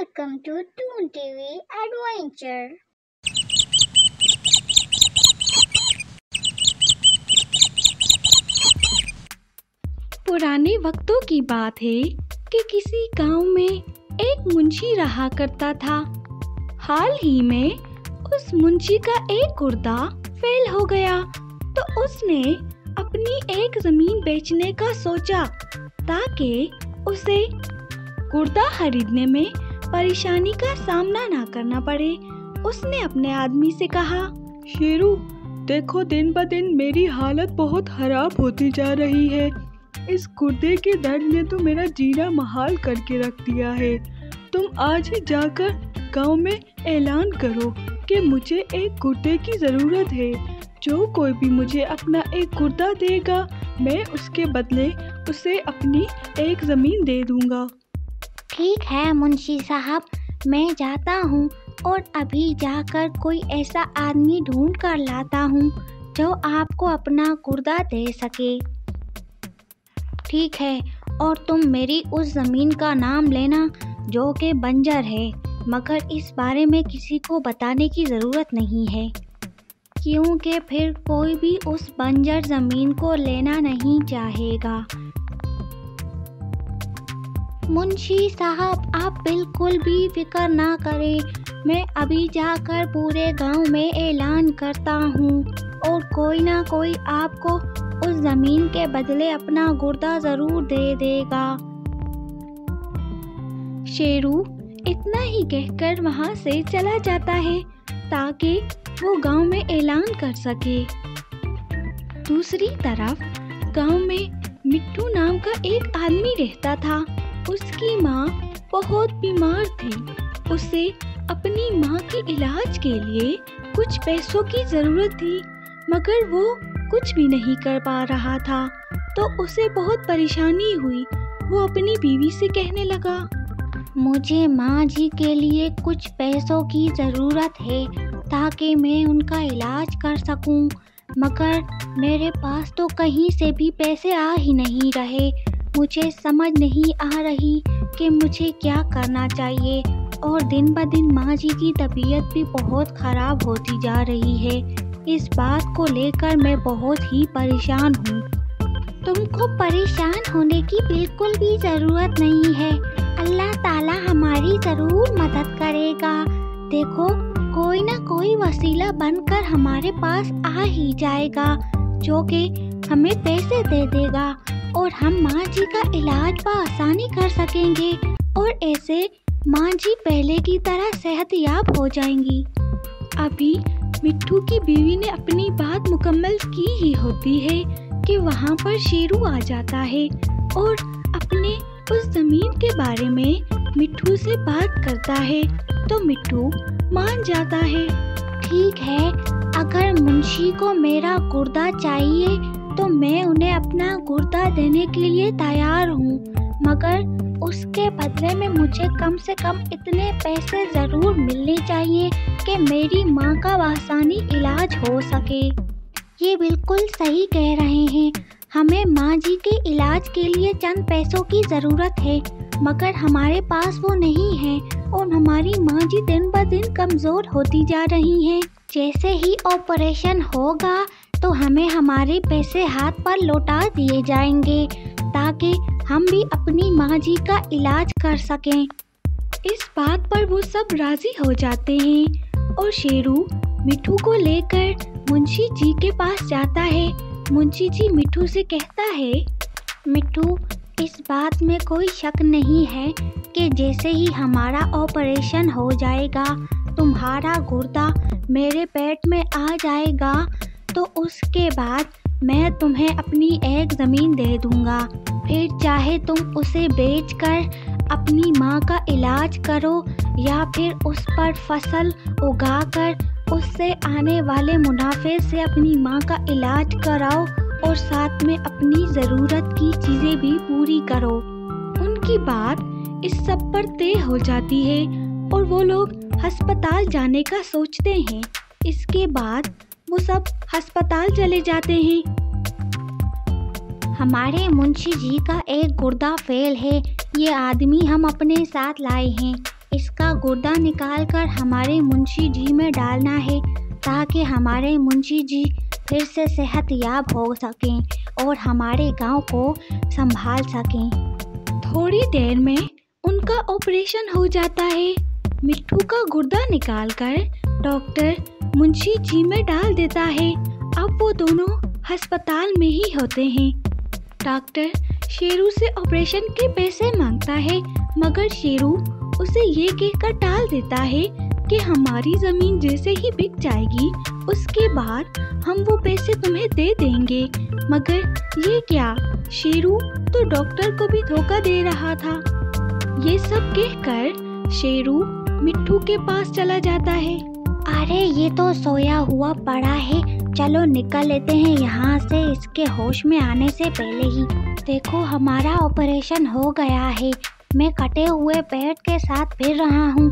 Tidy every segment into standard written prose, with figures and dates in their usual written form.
Welcome to Toon TV Adventure. पुराने वक्तों की बात है कि किसी गांव में एक मुंशी रहा करता था। हाल ही में उस मुंशी का एक गुर्दा फेल हो गया, तो उसने अपनी एक जमीन बेचने का सोचा ताकि उसे गुर्दा खरीदने में परेशानी का सामना ना करना पड़े। उसने अपने आदमी से कहा, शेरू, देखो दिन ब दिन मेरी हालत बहुत खराब होती जा रही है। इस गुर्दे के दर्द ने तो मेरा जीना महाल करके रख दिया है। तुम आज ही जाकर गांव में ऐलान करो कि मुझे एक गुर्दे की ज़रूरत है। जो कोई भी मुझे अपना एक गुर्दा देगा, मैं उसके बदले उसे अपनी एक ज़मीन दे दूंगा। ठीक है मुंशी साहब, मैं जाता हूँ और अभी जाकर कोई ऐसा आदमी ढूंढ कर लाता हूँ जो आपको अपना गुर्दा दे सके। ठीक है, और तुम मेरी उस ज़मीन का नाम लेना जो कि बंजर है, मगर इस बारे में किसी को बताने की ज़रूरत नहीं है, क्योंकि फिर कोई भी उस बंजर ज़मीन को लेना नहीं चाहेगा। मुंशी साहब, आप बिल्कुल भी फिक्र ना करें, मैं अभी जाकर पूरे गांव में ऐलान करता हूँ और कोई ना कोई आपको उस ज़मीन के बदले अपना गुर्दा ज़रूर दे देगा। शेरू इतना ही कहकर वहाँ से चला जाता है ताकि वो गांव में ऐलान कर सके। दूसरी तरफ गांव में मिट्टू नाम का एक आदमी रहता था। उसकी माँ बहुत बीमार थी। उसे अपनी माँ के इलाज के लिए कुछ पैसों की ज़रूरत थी, मगर वो कुछ भी नहीं कर पा रहा था, तो उसे बहुत परेशानी हुई। वो अपनी बीवी से कहने लगा, मुझे माँ जी के लिए कुछ पैसों की ज़रूरत है ताकि मैं उनका इलाज कर सकूं, मगर मेरे पास तो कहीं से भी पैसे आ ही नहीं रहे। मुझे समझ नहीं आ रही कि मुझे क्या करना चाहिए, और दिन ब दिन माँ जी की तबीयत भी बहुत ख़राब होती जा रही है। इस बात को लेकर मैं बहुत ही परेशान हूँ। तुमको परेशान होने की बिल्कुल भी ज़रूरत नहीं है। अल्लाह ताला हमारी ज़रूर मदद करेगा। देखो, कोई ना कोई वसीला बनकर हमारे पास आ ही जाएगा जो कि हमें पैसे दे देगा और हम माँ जी का इलाज बआसानी कर सकेंगे, और ऐसे माँ जी पहले की तरह सेहतयाब हो जाएंगी। अभी मिट्टू की बीवी ने अपनी बात मुकम्मल की ही होती है कि वहाँ पर शेरू आ जाता है और अपने उस ज़मीन के बारे में मिट्टू से बात करता है, तो मिट्टू मान जाता है। ठीक है, अगर मुंशी को मेरा गुर्दा चाहिए तो मैं उन्हें अपना गुर्दा देने के लिए तैयार हूँ, मगर उसके बदले में मुझे कम से कम इतने पैसे ज़रूर मिलने चाहिए कि मेरी माँ का आसानी इलाज हो सके। ये बिल्कुल सही कह रहे हैं, हमें माँ जी के इलाज के लिए चंद पैसों की ज़रूरत है, मगर हमारे पास वो नहीं है और हमारी माँ जी दिन ब दिन कमज़ोर होती जा रही हैं। जैसे ही ऑपरेशन होगा तो हमें हमारे पैसे हाथ पर लौटा दिए जाएंगे ताकि हम भी अपनी माँ जी का इलाज कर सकें। इस बात पर वो सब राज़ी हो जाते हैं और शेरू मिट्टू को लेकर मुंशी जी के पास जाता है। मुंशी जी मिट्टू से कहता है, मिट्टू, इस बात में कोई शक नहीं है कि जैसे ही हमारा ऑपरेशन हो जाएगा, तुम्हारा गुर्दा मेरे पेट में आ जाएगा, तो उसके बाद मैं तुम्हें अपनी एक ज़मीन दे दूंगा। फिर चाहे तुम उसे बेचकर अपनी माँ का इलाज करो या फिर उस पर फसल उगाकर उससे आने वाले मुनाफे से अपनी माँ का इलाज कराओ और साथ में अपनी ज़रूरत की चीज़ें भी पूरी करो। उनकी बात इस सब पर तय हो जाती है और वो लोग अस्पताल जाने का सोचते हैं। इसके बाद वो सब अस्पताल चले जाते हैं। हमारे मुंशी जी का एक गुर्दा फेल है, ये आदमी हम अपने साथ लाए हैं। इस इसका गुर्दा निकालकर हमारे मुंशी जी में डालना है ताकि हमारे मुंशी जी फिर से सेहतयाब हो सकें और हमारे गांव को संभाल सकें। थोड़ी देर में उनका ऑपरेशन हो जाता है। मिट्ठू का गुर्दा निकालकर डॉक्टर मुंशी जी में डाल देता है। अब वो दोनों अस्पताल में ही होते हैं। डॉक्टर शेरू से ऑपरेशन के पैसे मांगता है, मगर शेरू उसे ये कहकर टाल देता है कि हमारी ज़मीन जैसे ही बिक जाएगी उसके बाद हम वो पैसे तुम्हें दे देंगे। मगर ये क्या, शेरू तो डॉक्टर को भी धोखा दे रहा था। ये सब कहकर शेरू मिट्ठू के पास चला जाता है। अरे ये तो सोया हुआ पड़ा है, चलो निकल लेते हैं यहाँ से इसके होश में आने से पहले ही। देखो हमारा ऑपरेशन हो गया है, मैं कटे हुए पेट के साथ फिर रहा हूँ,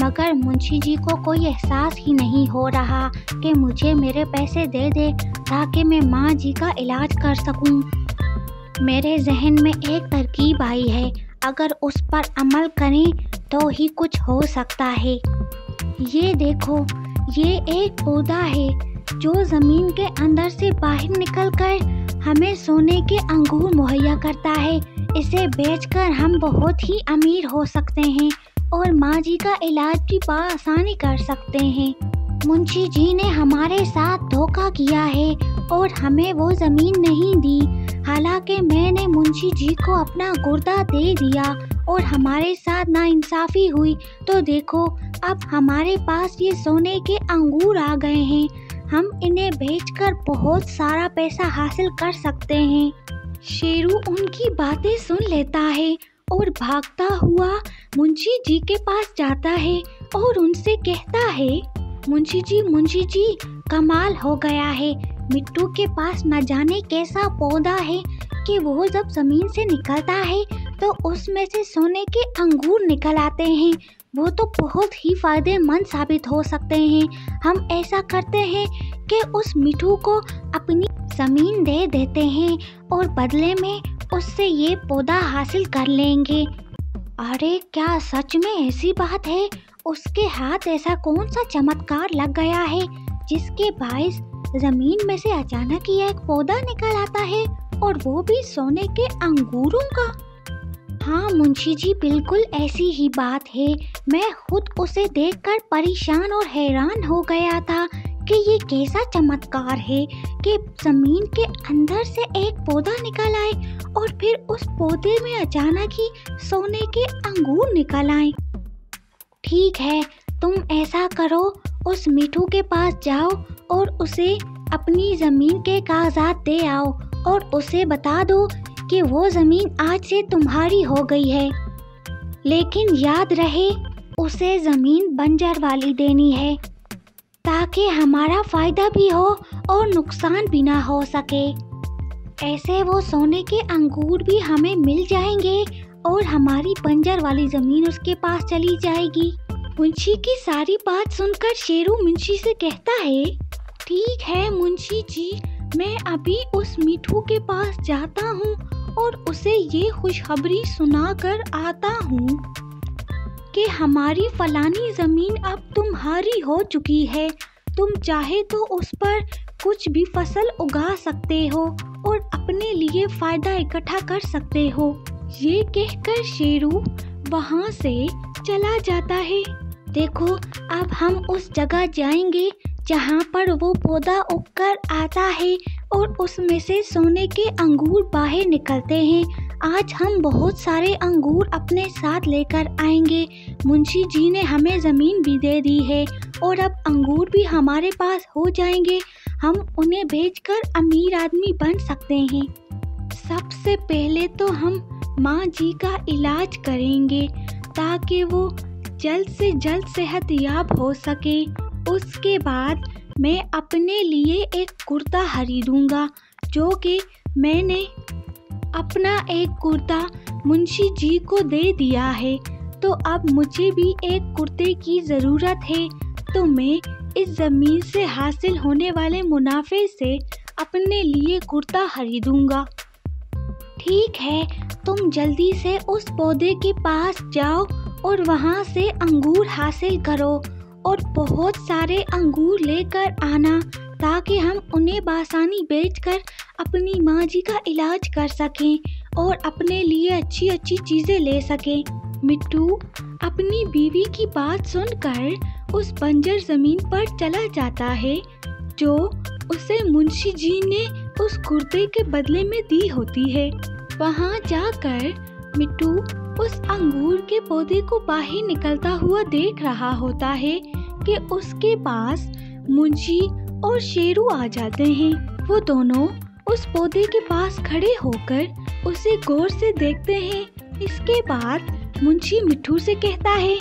मगर मुंशी जी को कोई एहसास ही नहीं हो रहा कि मुझे मेरे पैसे दे दे ताकि मैं माँ जी का इलाज कर सकूँ। मेरे जहन में एक तरकीब आई है, अगर उस पर अमल करें तो ही कुछ हो सकता है। ये देखो, ये एक पौधा है जो ज़मीन के अंदर से बाहर निकलकर हमें सोने के अंगूर मुहैया करता है। इसे बेचकर हम बहुत ही अमीर हो सकते हैं और माँ जी का इलाज भी आसानी कर सकते हैं। मुंशी जी ने हमारे साथ धोखा किया है और हमें वो ज़मीन नहीं दी। हालांकि मैंने मुंशी जी को अपना गुर्दा दे दिया और हमारे साथ नाइंसाफ़ी हुई, तो देखो अब हमारे पास ये सोने के अंगूर आ गए हैं। हम इन्हें बेचकर बहुत सारा पैसा हासिल कर सकते हैं। शेरू उनकी बातें सुन लेता है और भागता हुआ मुंशी जी के पास जाता है और उनसे कहता है, मुंशी जी कमाल हो गया है। मिट्ठू के पास न जाने कैसा पौधा है कि वो जब ज़मीन से निकलता है तो उसमें से सोने के अंगूर निकल आते हैं। वो तो बहुत ही फ़ायदेमंद साबित हो सकते हैं। हम ऐसा करते हैं कि उस मिट्ठू को अपनी ज़मीन दे देते हैं और बदले में उससे ये पौधा हासिल कर लेंगे। अरे क्या सच में ऐसी बात है? उसके हाथ ऐसा कौन सा चमत्कार लग गया है जिसके बाइस ज़मीन में से अचानक ही एक पौधा निकल आता है और वो भी सोने के अंगूरों का? हाँ मुंशी जी, बिल्कुल ऐसी ही बात है। मैं खुद उसे देखकर परेशान और हैरान हो गया था कि ये कैसा चमत्कार है कि ज़मीन के अंदर से एक पौधा निकल आए और फिर उस पौधे में अचानक ही सोने के अंगूर निकल आए। ठीक है, तुम ऐसा करो, उस मिट्ठू के पास जाओ और उसे अपनी ज़मीन के कागजात दे आओ और उसे बता दो कि वो ज़मीन आज से तुम्हारी हो गई है। लेकिन याद रहे, उसे ज़मीन बंजर वाली देनी है ताकि हमारा फ़ायदा भी हो और नुकसान भी ना हो सके। ऐसे वो सोने के अंगूर भी हमें मिल जाएंगे और हमारी बंजर वाली ज़मीन उसके पास चली जाएगी। मुंशी की सारी बात सुनकर शेरू मुंशी से कहता है, ठीक है मुंशी जी, मैं अभी उस मिट्ठू के पास जाता हूँ और उसे ये खुशखबरी सुनाकर आता हूँ कि हमारी फलानी ज़मीन अब तुम्हारी हो चुकी है। तुम चाहे तो उस पर कुछ भी फसल उगा सकते हो और अपने लिए फ़ायदा इकट्ठा कर सकते हो। ये कहकर शेरू वहाँ से चला जाता है। देखो, अब हम उस जगह जाएंगे जहाँ पर वो पौधा उगकर आता है और उसमें से सोने के अंगूर बाहर निकलते हैं। आज हम बहुत सारे अंगूर अपने साथ लेकर आएंगे। मुंशी जी ने हमें ज़मीन भी दे दी है और अब अंगूर भी हमारे पास हो जाएंगे। हम उन्हें बेचकर अमीर आदमी बन सकते हैं। सबसे पहले तो हम माँ जी का इलाज करेंगे ताकि वो जल्द से जल्द सेहतयाब हो सके। उसके बाद मैं अपने लिए एक कुर्ता खरीदूंगा, जो कि मैंने अपना एक कुर्ता मुंशी जी को दे दिया है। तो अब मुझे भी एक कुर्ते की ज़रूरत है, तो मैं इस ज़मीन से हासिल होने वाले मुनाफे से अपने लिए कुर्ता खरीदूंगा। ठीक है, तुम जल्दी से उस पौधे के पास जाओ और वहाँ से अंगूर हासिल करो और बहुत सारे अंगूर लेकर आना ताकि हम उन्हें बासानी बेचकर अपनी माँ जी का इलाज कर सकें और अपने लिए अच्छी अच्छी चीज़ें ले सकें। मिट्टू अपनी बीवी की बात सुनकर उस बंजर ज़मीन पर चला जाता है जो उसे मुंशी जी ने उस कुर्ते के बदले में दी होती है। वहाँ जाकर मिट्टू उस अंगूर के पौधे को बाहर निकलता हुआ देख रहा होता है कि उसके पास मुंशी और शेरू आ जाते हैं। वो दोनों उस पौधे के पास खड़े होकर उसे गौर से देखते हैं। इसके बाद मुंशी मिट्टू से कहता है,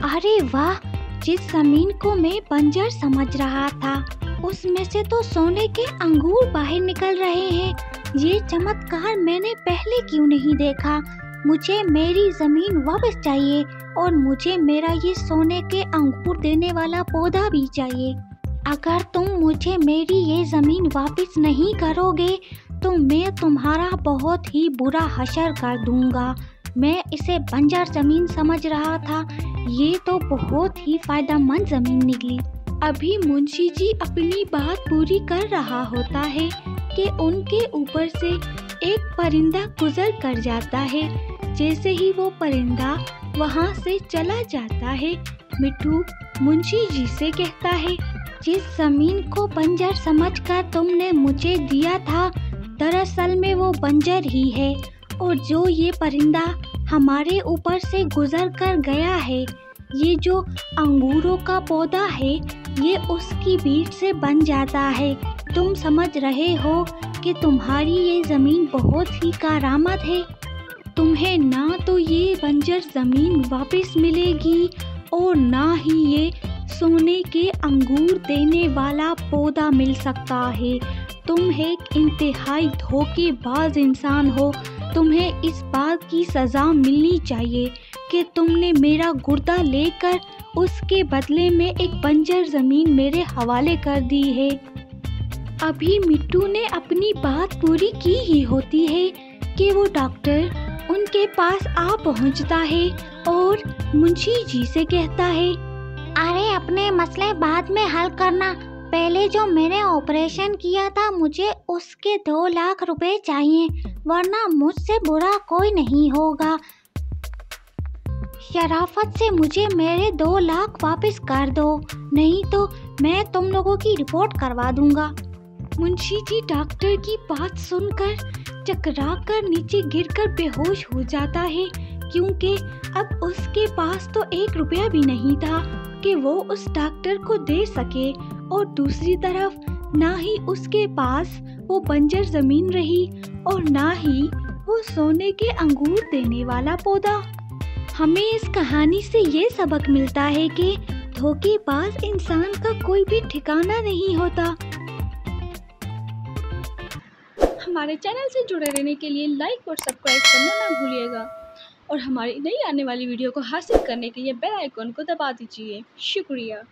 अरे वाह, जिस जमीन को मैं बंजर समझ रहा था उसमें से तो सोने के अंगूर बाहर निकल रहे हैं। ये चमत्कार मैंने पहले क्यों नहीं देखा। मुझे मेरी जमीन वापस चाहिए और मुझे मेरा ये सोने के अंगूर देने वाला पौधा भी चाहिए। अगर तुम मुझे मेरी ये ज़मीन वापस नहीं करोगे तो मैं तुम्हारा बहुत ही बुरा हशर कर दूंगा। मैं इसे बंजर ज़मीन समझ रहा था, ये तो बहुत ही फ़ायदेमंद ज़मीन निकली। अभी मुंशी जी अपनी बात पूरी कर रहा होता है कि उनके ऊपर से एक परिंदा गुजर कर जाता है। जैसे ही वो परिंदा वहाँ से चला जाता है, मिट्टू मुंशी जी से कहता है, जिस ज़मीन को बंजर समझकर तुमने मुझे दिया था दरअसल में वो बंजर ही है, और जो ये परिंदा हमारे ऊपर से गुजर कर गया है, ये जो अंगूरों का पौधा है ये उसकी बीज से बन जाता है। तुम समझ रहे हो कि तुम्हारी ये ज़मीन बहुत ही कारामद है। तुम्हें ना तो ये बंजर ज़मीन वापस मिलेगी और ना ही ये सोने के अंगूर देने वाला पौधा मिल सकता है। तुम एक इंतहाई धोखेबाज इंसान हो। तुम्हें इस बात की सज़ा मिलनी चाहिए कि तुमने मेरा गुर्दा लेकर उसके बदले में एक बंजर ज़मीन मेरे हवाले कर दी है। अभी मिट्टू ने अपनी बात पूरी की ही होती है कि वो डॉक्टर उनके पास आ पहुंचता है और मुंशी जी से कहता है, अरे अपने मसले बाद में हल करना, पहले जो मैंने ऑपरेशन किया था मुझे उसके 2 लाख रुपए चाहिए, वरना मुझसे बुरा कोई नहीं होगा। शराफत से मुझे मेरे 2 लाख वापस कर दो, नहीं तो मैं तुम लोगों की रिपोर्ट करवा दूंगा। मुंशी जी डॉक्टर की बात सुनकर चकराकर नीचे गिरकर बेहोश हो जाता है, क्योंकि अब उसके पास तो 1 रुपया भी नहीं था कि वो उस डॉक्टर को दे सके, और दूसरी तरफ ना ही उसके पास वो बंजर ज़मीन रही और ना ही वो सोने के अंगूर देने वाला पौधा। हमें इस कहानी से ये सबक मिलता है कि धोखेबाज इंसान का कोई भी ठिकाना नहीं होता। हमारे चैनल से जुड़े रहने के लिए लाइक और सब्सक्राइब करना ना भूलिएगा, और हमारी नई आने वाली वीडियो को हासिल करने के लिए बेल आइकन को दबा दीजिए। शुक्रिया।